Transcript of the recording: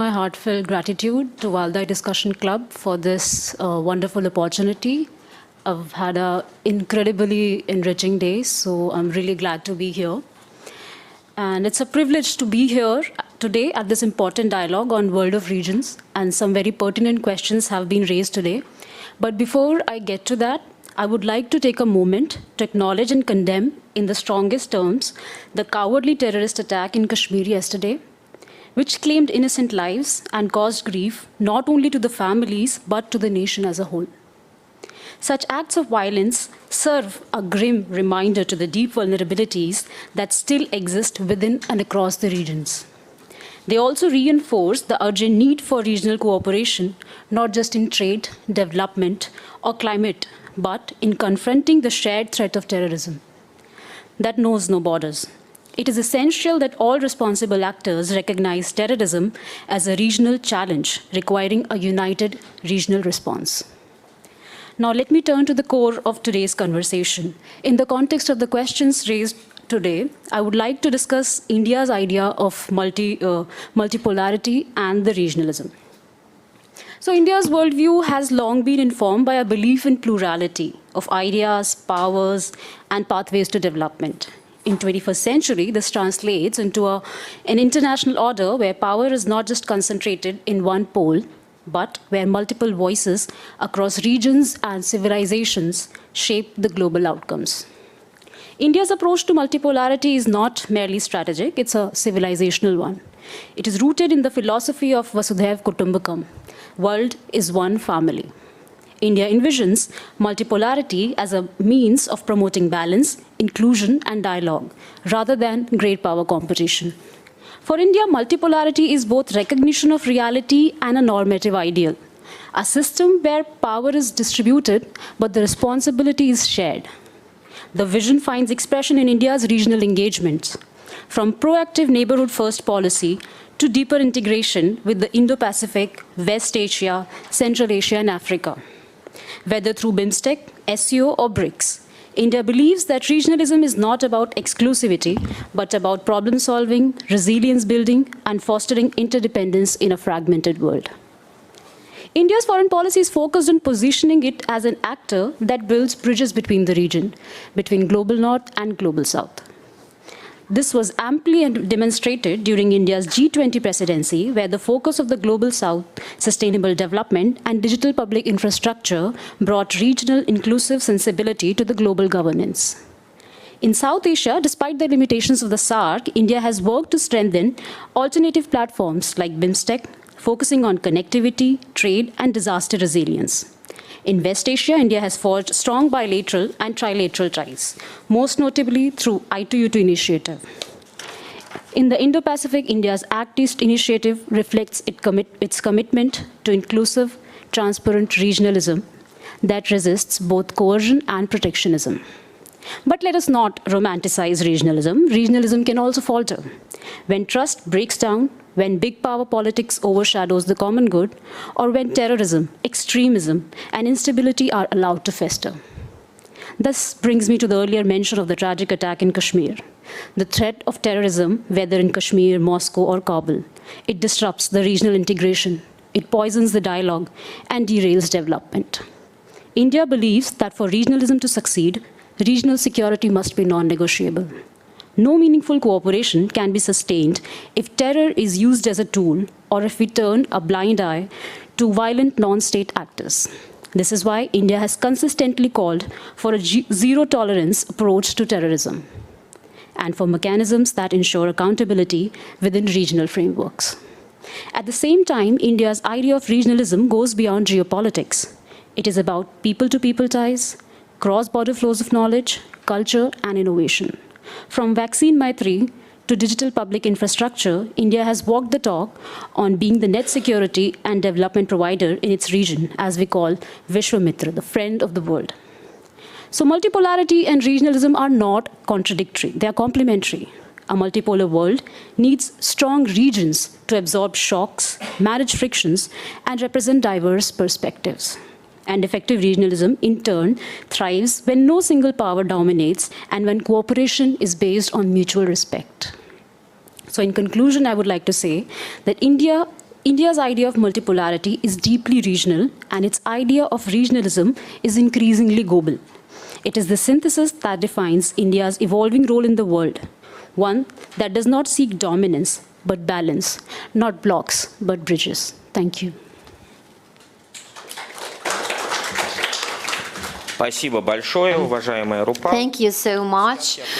My heartfelt gratitude to Valdai Discussion Club for this wonderful opportunity. I've had an incredibly enriching day, so I'm really glad to be here. And it's a privilege to be here today at this important dialogue on World of Regions, and some very pertinent questions have been raised today. But before I get to that, I would like to take a moment to acknowledge and condemn, in the strongest terms, the cowardly terrorist attack in Kashmir yesterday, which claimed innocent lives and caused grief not only to the families but to the nation as a whole. Such acts of violence serve a grim reminder to the deep vulnerabilities that still exist within and across the regions. They also reinforce the urgent need for regional cooperation, not just in trade, development, or climate, but in confronting the shared threat of terrorism that knows no borders. It is essential that all responsible actors recognize terrorism as a regional challenge requiring a united regional response. Now let me turn to the core of today's conversation. In the context of the questions raised today, I would like to discuss India's idea of multipolarity and the regionalism. So India's worldview has long been informed by a belief in plurality of ideas, powers, and pathways to development. In 21st century, this translates into an international order where power is not just concentrated in one pole, but where multiple voices across regions and civilizations shape the global outcomes. India's approach to multipolarity is not merely strategic, it's a civilizational one. It is rooted in the philosophy of Vasudhaiv Kutumbakam. World is one family. India envisions multipolarity as a means of promoting balance, inclusion, and dialogue, rather than great power competition. For India, multipolarity is both recognition of reality and a normative ideal, a system where power is distributed, but the responsibility is shared. The vision finds expression in India's regional engagements, from proactive neighborhood-first policy to deeper integration with the Indo-Pacific, West Asia, Central Asia, and Africa. Whether through BIMSTEC, SEO, or BRICS, India believes that regionalism is not about exclusivity, but about problem solving, resilience building, and fostering interdependence in a fragmented world. India's foreign policy is focused on positioning it as an actor that builds bridges between the region, between global north and global south. This was amply demonstrated during India's G20 presidency, where the focus of the Global South, sustainable development, and digital public infrastructure brought regional inclusive sensibility to the global governance. In South Asia, despite the limitations of the SAARC, India has worked to strengthen alternative platforms like BIMSTEC, focusing on connectivity, trade, and disaster resilience. In West Asia, India has forged strong bilateral and trilateral ties, most notably through I2U2 initiative. In the Indo-Pacific, India's Act East initiative reflects its commitment to inclusive, transparent regionalism that resists both coercion and protectionism. But let us not romanticize regionalism. Regionalism can also falter. When trust breaks down, when big power politics overshadows the common good, or when terrorism, extremism, and instability are allowed to fester. This brings me to the earlier mention of the tragic attack in Kashmir. The threat of terrorism, whether in Kashmir, Moscow, or Kabul, it disrupts the regional integration, it poisons the dialogue, and derails development. India believes that for regionalism to succeed, regional security must be non-negotiable. No meaningful cooperation can be sustained if terror is used as a tool or if we turn a blind eye to violent non-state actors. This is why India has consistently called for a zero-tolerance approach to terrorism and for mechanisms that ensure accountability within regional frameworks. At the same time, India's idea of regionalism goes beyond geopolitics. It is about people-to-people ties, cross-border flows of knowledge, culture, and innovation. From vaccine Maitri to digital public infrastructure, India has walked the talk on being the net security and development provider in its region, as we call Vishwamitra, the friend of the world. So multipolarity and regionalism are not contradictory, they are complementary. A multipolar world needs strong regions to absorb shocks, manage frictions, and represent diverse perspectives. And effective regionalism, in turn, thrives when no single power dominates and when cooperation is based on mutual respect. So in conclusion, I would like to say that India India's idea of multipolarity is deeply regional, and its idea of regionalism is increasingly global. It is the synthesis that defines India's evolving role in the world, one that does not seek dominance, but balance, not blocks, but bridges. Thank you. Спасибо большое, уважаемая Рупал. Thank you so much,